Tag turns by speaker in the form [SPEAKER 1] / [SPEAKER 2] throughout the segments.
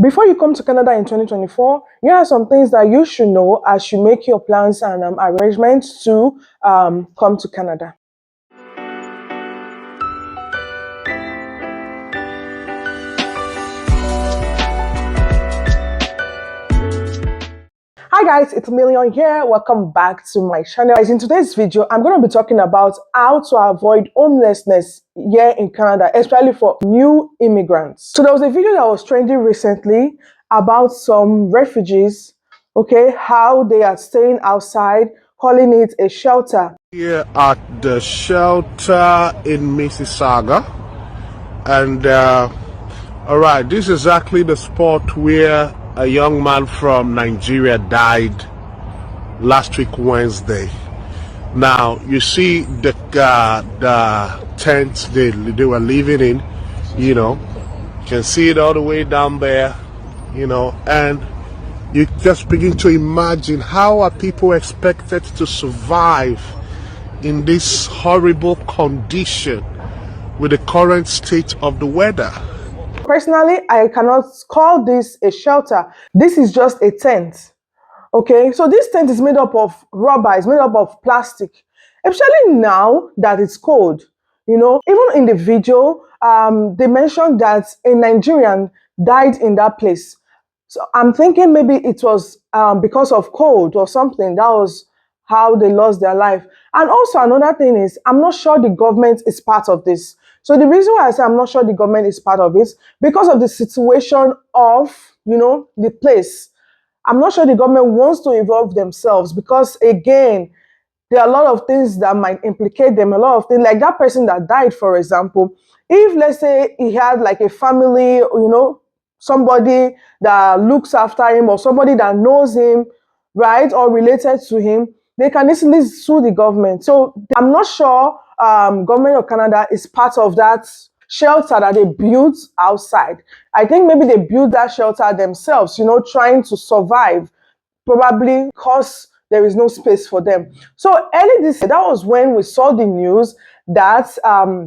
[SPEAKER 1] Before you come to Canada in 2024, here are some things that you should know as you make your plans and arrangements to come to Canada. Hi guys, it's Million here. Welcome back to my channel. Guys, in today's video, I'm going to be talking about how to avoid homelessness here in Canada, especially for new immigrants. So there was a video that was trending recently about some refugees, okay, how they are staying outside, calling it a shelter.
[SPEAKER 2] Here at the shelter in Mississauga, and all right, this is exactly the spot where a young man from Nigeria died last week Wednesday. Now you see the tent they were living in, you can see it all the way down there, and you just begin to imagine how are people expected to survive in this horrible condition with the current state of the weather.
[SPEAKER 1] Personally, I cannot call this a shelter. This is just a tent. Okay, so this tent is made up of rubber, it's made up of plastic, especially now that it's cold. Even in the video, they mentioned that a Nigerian died in that place. So I'm thinking maybe it was because of cold or something. That was how they lost their life. And also another thing is, I'm not sure the government is part of this. So the reason why I say I'm not sure the government is part of it, because of the situation of, the place. I'm not sure the government wants to involve themselves because, again, there are a lot of things that might implicate them, a lot of things, like that person that died, for example. If, let's say, he had like a family, somebody that looks after him or somebody that knows him, right, or related to him, they can easily sue the government. So I'm not sure government of Canada is part of that shelter that they built outside. I think maybe they built that shelter themselves, trying to survive, probably because there is no space for them. So early this year, that was when we saw the news that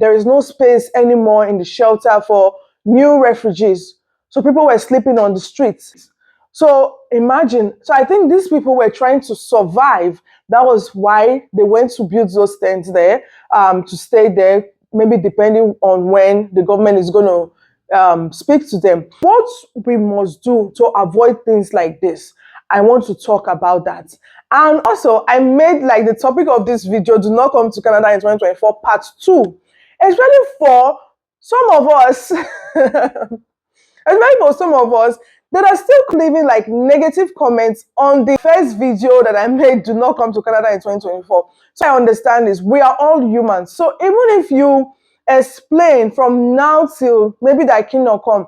[SPEAKER 1] there is no space anymore in the shelter for new refugees. So people were sleeping on the streets. So imagine, so I think these people were trying to survive. That was why they went to build those tents there, to stay there, maybe depending on when the government is going to speak to them. What we must do to avoid things like this, I want to talk about that. And also, I made like the topic of this video, do not come to Canada in 2024, part 2, especially for some of us, especially for some of us that are still leaving like negative comments on the first video that I made, do not come to Canada in 2024. So I understand this, we are all humans. So even if you explain from now till maybe that kingdom come,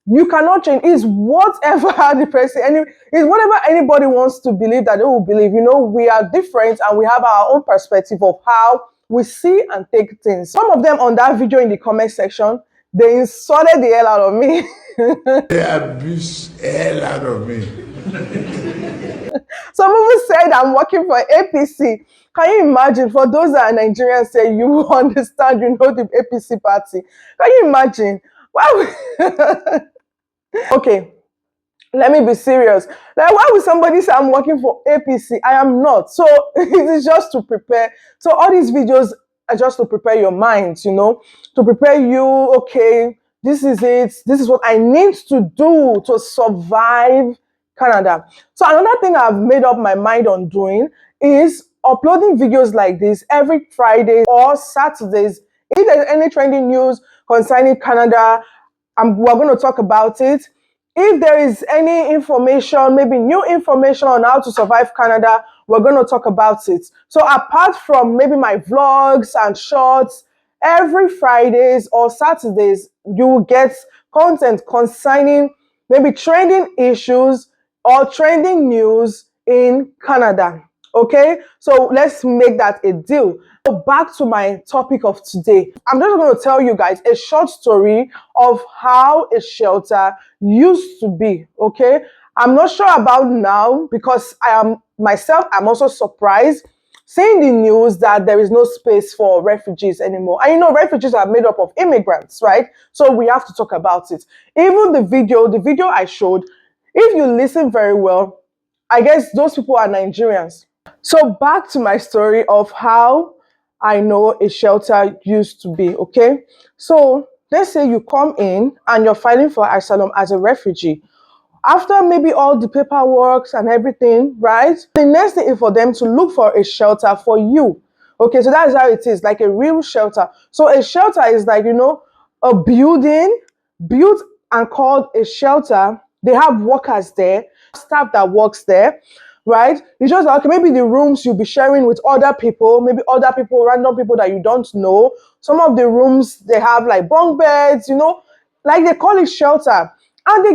[SPEAKER 1] you cannot change. It's whatever the person, it's whatever anybody wants to believe that they will believe. We are different and we have our own perspective of how we see and take things. Some of them on that video in the comment section, they insulted the hell out of me.
[SPEAKER 3] They abused the hell out of me.
[SPEAKER 1] Some people said I'm working for APC. Can you imagine? For those that are Nigerians, say you understand, the APC party. Can you imagine? Why? Okay, let me be serious. Like, why would somebody say I'm working for APC? I am not. So it is just to prepare. So all these videos are just to prepare your minds, to prepare you. Okay, this is it. This is what I need to do to survive Canada. So another thing I've made up my mind on doing is uploading videos like this every Friday or Saturdays. If there's any trending news concerning Canada, we're going to talk about it. If there is any information, maybe new information on how to survive Canada, we're going to talk about it. So apart from maybe my vlogs and shorts, every Fridays or Saturdays, you will get content concerning maybe trending issues or trending news in Canada. Okay, so let's make that a deal. So back to my topic of today. I'm just going to tell you guys a short story of how a shelter used to be. Okay, I'm not sure about now because I'm also surprised seeing the news that there is no space for refugees anymore. And refugees are made up of immigrants, right? So we have to talk about it. Even the video I showed, if you listen very well, I guess those people are Nigerians. So back to my story of how I know a shelter used to be, okay? So let's say you come in and you're filing for asylum as a refugee. After maybe all the paperwork and everything, right? The next thing is for them to look for a shelter for you. Okay, so that is how it is, like a real shelter. So a shelter is like, a building built and called a shelter. They have workers there, staff that works there, right? It's just like, okay, maybe the rooms you'll be sharing with other people, maybe other people, random people that you don't know. Some of the rooms, they have like bunk beds, like they call it shelter. And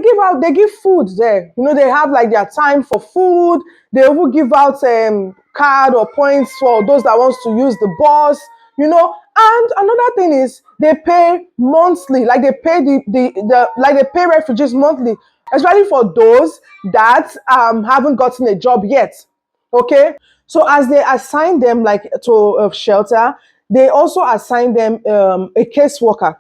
[SPEAKER 1] they give food there. They have like their time for food. They will give out card or points for those that wants to use the bus, And another thing is they pay monthly, like they pay like they pay refugees monthly, especially for those that haven't gotten a job yet. Okay, so as they assign them like to a shelter, they also assign them a caseworker.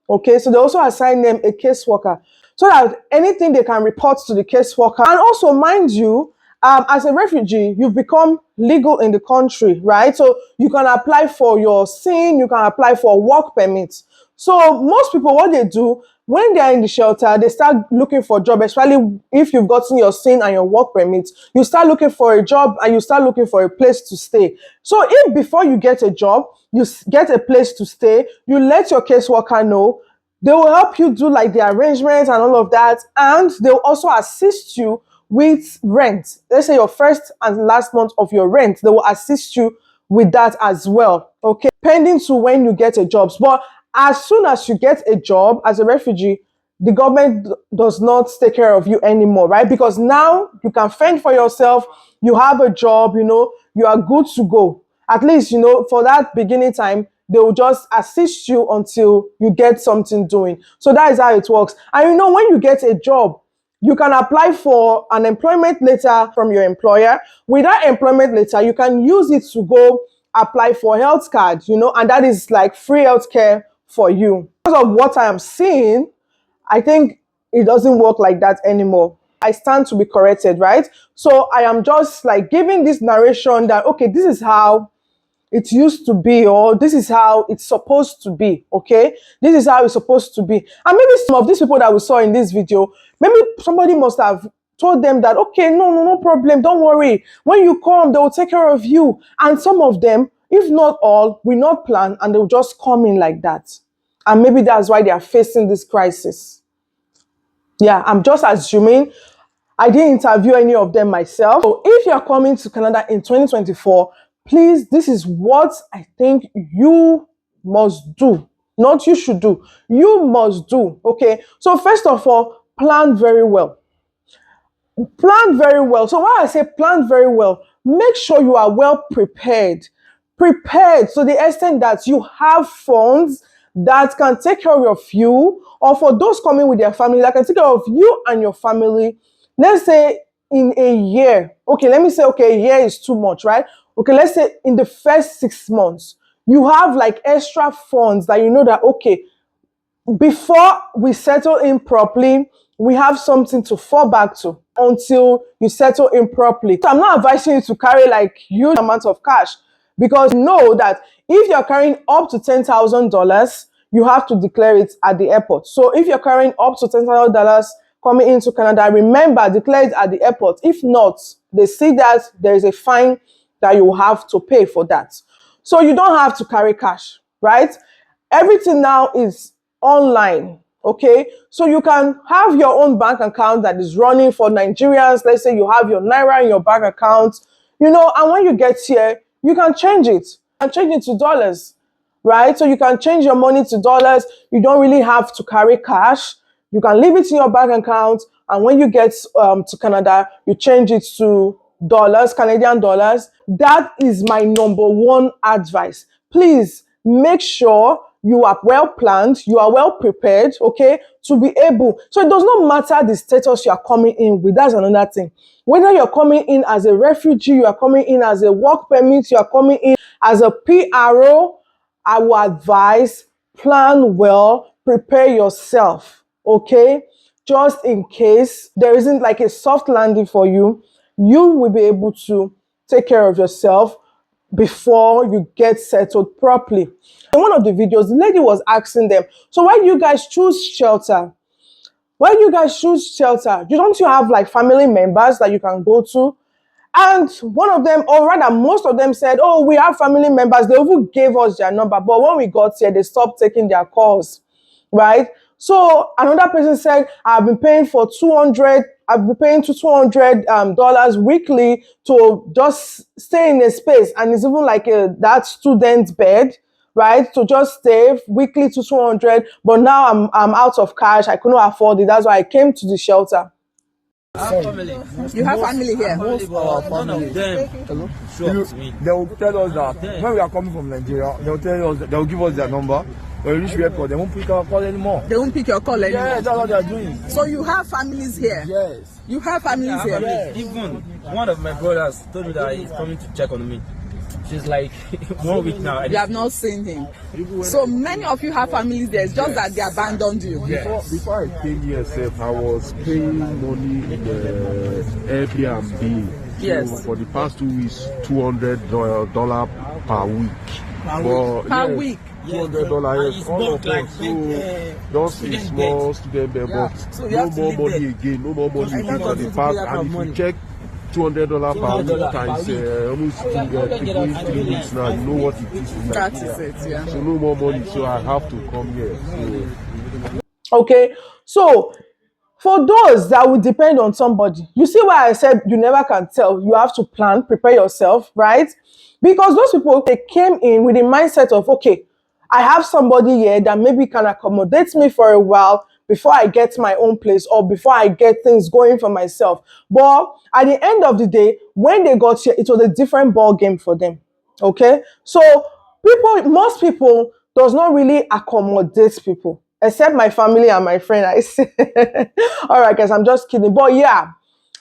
[SPEAKER 1] Okay, so they also assign them a caseworker so that anything they can report to the caseworker. And also, mind you, as a refugee, you've become legal in the country, right? So you can apply for your SIN, you can apply for work permits. So most people, what they do when they are in the shelter, they start looking for a job, especially if you've gotten your SIN and your work permits. You start looking for a job and you start looking for a place to stay. So if before you get a job, you get a place to stay, you let your caseworker know, they will help you do like the arrangements and all of that. And they'll also assist you with rent. Let's say your first and last month of your rent, they will assist you with that as well. Okay, pending to when you get a job. But as soon as you get a job as a refugee, the government does not take care of you anymore, right? Because now you can fend for yourself, you have a job, you are good to go. At least, for that beginning time, they will just assist you until you get something doing. So that is how it works. And when you get a job, you can apply for an employment letter from your employer. With that employment letter, you can use it to go apply for health card, and that is like free health care for you. Because of what I am seeing, I think it doesn't work like that anymore. I stand to be corrected, right? So I am just like giving this narration that, okay, this is how it used to be, or this is how it's supposed to be. Okay, this is how it's supposed to be. And maybe some of these people that we saw in this video, maybe somebody must have told them that, okay, no problem, don't worry, when you come they will take care of you. And some of them, if not all, will not plan and they'll just come in like that. And maybe that's why they are facing this crisis. Yeah, I'm just assuming. I didn't interview any of them myself. So if you're coming to Canada in 2024, please, this is what I think you must do. Not you should do. You must do. Okay. So first of all, plan very well. Plan very well. So when I say plan very well, make sure you are well prepared. Prepared to the extent that you have funds that can take care of you, or for those coming with their family, that can take care of you and your family. Let's say in a year. Okay, let me say, okay, a year is too much, right? Okay, let's say in the first 6 months, you have like extra funds that you know that, okay, before we settle in properly, we have something to fall back to until you settle in properly. So I'm not advising you to carry like huge amounts of cash, because know that if you're carrying up to $10,000, you have to declare it at the airport. So if you're carrying up to $10,000 coming into Canada, remember, declare it at the airport. If not, they see that there is a fine that you have to pay for that. So you don't have to carry cash, right? Everything now is online. Okay, so you can have your own bank account that is running for Nigerians. Let's say you have your Naira in your bank account, and when you get here, you can change it and change it to dollars, right? So you can change your money to dollars. You don't really have to carry cash. You can leave it in your bank account, and when you get to Canada, you change it to dollars, Canadian dollars. That is my number one advice. Please make sure you are well planned, you are well prepared, okay, to be able. So it does not matter the status you are coming in with. That's another thing. Whether you're coming in as a refugee, you are coming in as a work permit, you are coming in as a PRO, I will advise plan well, prepare yourself, okay? Just in case there isn't like a soft landing for you, you will be able to take care of yourself before you get settled properly. In one of the videos, the lady was asking them, so why do you guys choose shelter? Why do you guys choose shelter? Don't you have like family members that you can go to? And one of them, or rather most of them said, oh, we have family members. They even gave us their number. But when we got here, they stopped taking their calls, right? So another person said, I've been paying for 200, I've been paying to $200 weekly to just stay in a space. And it's even like that student bed, right? To just stay weekly to 200. But now I'm out of cash. I couldn't afford it. That's why I came to the shelter.
[SPEAKER 4] You have family here?
[SPEAKER 5] Most of our family. They will tell us that when we are coming from Nigeria, they will tell us, they will give us their number. When we reach the airport, they won't pick our call anymore.
[SPEAKER 4] They won't pick your call anymore?
[SPEAKER 5] Yeah, that's what they are doing.
[SPEAKER 4] So you have families here?
[SPEAKER 5] Yes.
[SPEAKER 4] You have families here?
[SPEAKER 5] Yes.
[SPEAKER 6] Even one of my brothers told me that he's coming to check on me. She's like 1 week now.
[SPEAKER 4] You have not seen him. So many of you have families there. It's just that they abandoned you.
[SPEAKER 2] Before I came here, I was paying money in the Airbnb.
[SPEAKER 4] Yes.
[SPEAKER 2] So for the past 2 weeks, $200 per week.
[SPEAKER 4] Per week.
[SPEAKER 2] $200, yes, all of us. So just a small student bed, but
[SPEAKER 4] So
[SPEAKER 2] no more money again. No more money again for the past. And if you check $200 per week times almost 3 weeks now, you know what it is.
[SPEAKER 4] That is it, yeah.
[SPEAKER 2] So no more money, so I have to come here. So.
[SPEAKER 1] Okay, so for those that will depend on somebody, you see why I said you never can tell. You have to plan, prepare yourself, right? Because those people, they came in with the mindset of, okay, I have somebody here that maybe can accommodate me for a while before I get my own place or before I get things going for myself. But at the end of the day, when they got here, it was a different ball game for them. Okay, so most people does not really accommodate people, except my family and my friend. I say, all right, guys, I'm just kidding. But yeah,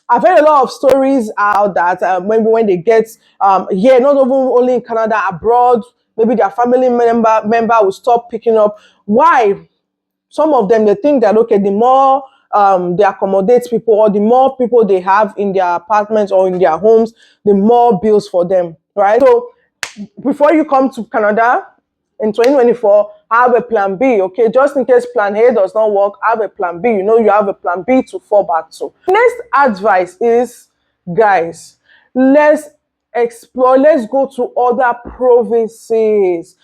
[SPEAKER 1] I've heard a lot of stories out that when they get here, not even only in Canada, abroad, maybe their family member will stop picking up. Why? Some of them, they think that, okay, the more they accommodate people or the more people they have in their apartments or in their homes, the more bills for them, right? So before you come to Canada in 2024, have a plan B, okay? Just in case plan A does not work, have a plan B. You know you have a plan B to fall back to. Next advice is, guys, let's explore, let's go to other provinces.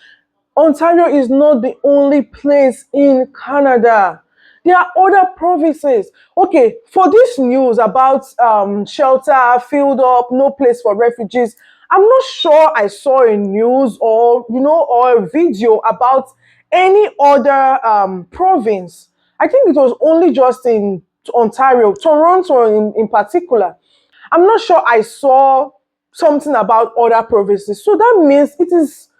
[SPEAKER 1] Ontario is not the only place in Canada. There are other provinces. Okay, for this news about shelter filled up, no place for refugees, I'm not sure I saw a news or or a video about any other province. I think it was only just in Ontario, Toronto in particular. I'm not sure I saw something about other provinces. So that means it is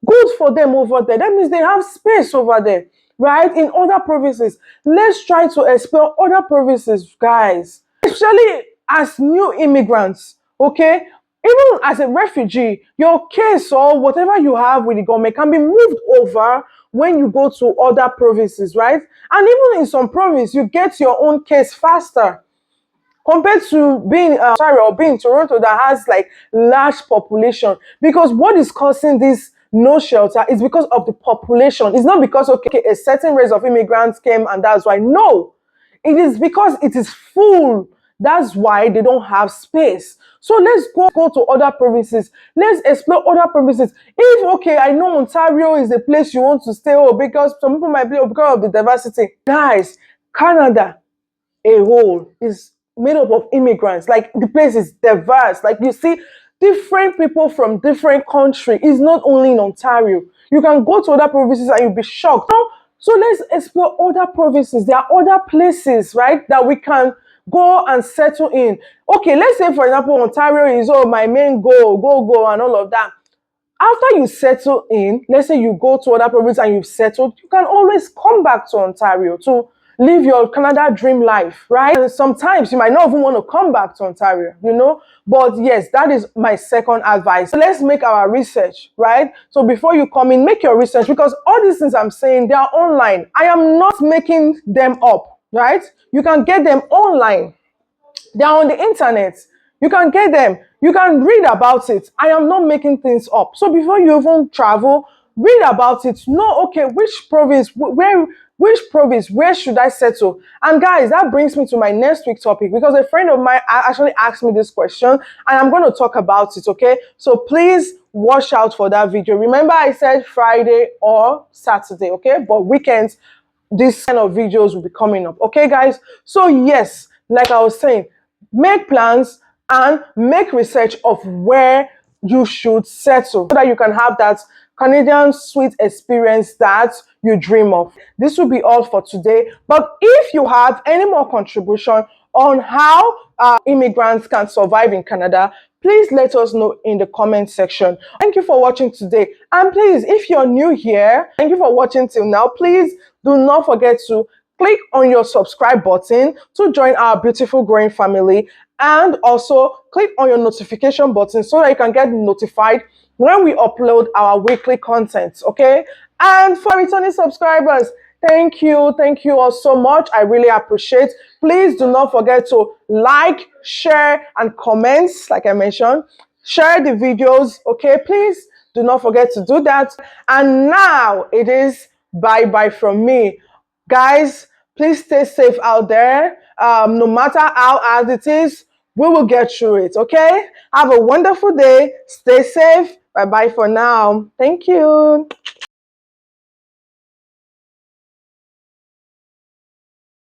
[SPEAKER 1] good for them over there. That means they have space over there, right? In other provinces. Let's try to explore other provinces, guys. Especially as new immigrants, okay? Even as a refugee, your case or whatever you have with the government can be moved over when you go to other provinces, right? And even in some provinces, you get your own case faster compared to being or being Toronto that has like large population. Because what is causing this no shelter is because of the population. It's not because okay, a certain race of immigrants came and that's why. No, it is because it is full. That's why they don't have space. So let's go to other provinces. Let's explore other provinces. If, okay, I know Ontario is the place you want to stay, because some people might be, because of the diversity. Guys, Canada, a whole, is made up of immigrants. Like, the place is diverse. Like, you see different people from different countries. It's not only in Ontario. You can go to other provinces and you'll be shocked. So let's explore other provinces. There are other places, right, that we can go and settle in. Okay, let's say, for example, Ontario is, my main goal, go, and all of that. After you settle in, let's say you go to other province and you've settled, you can always come back to Ontario to live your Canada dream life, right? And sometimes you might not even want to come back to Ontario, but yes, that is my second advice. So let's make our research, right? So before you come in, make your research, because all these things I'm saying, they are online. I am not making them up, right? You can get them online. They're on the internet. You can get them. You can read about it. I am not making things up. So before you even travel, read about it. Know, okay, which province, where should I settle? And guys, that brings me to my next week topic, because a friend of mine actually asked me this question, and I'm going to talk about it, okay? So please watch out for that video. Remember, I said Friday or Saturday, okay? But weekends, this kind of videos will be coming up, okay, guys? So yes, like I was saying, make plans and make research of where you should settle, so that you can have that Canadian sweet experience that you dream of. This will be all for today. But if you have any more contribution on how immigrants can survive in Canada, please let us know in the comment section. Thank you for watching today. And please, if you're new here, thank you for watching till now. Please do not forget to click on your subscribe button to join our beautiful growing family, and also click on your notification button so that you can get notified when we upload our weekly content, okay? And for returning subscribers, thank you all so much. I really appreciate. Please do not forget to like, share, and comment. Like I mentioned, share the videos, okay? Please do not forget to do that. And now it is bye from me, guys. Please stay safe out there. No matter how hard it is, we will get through it, okay? Have a wonderful day. Stay safe. Bye for now. Thank you.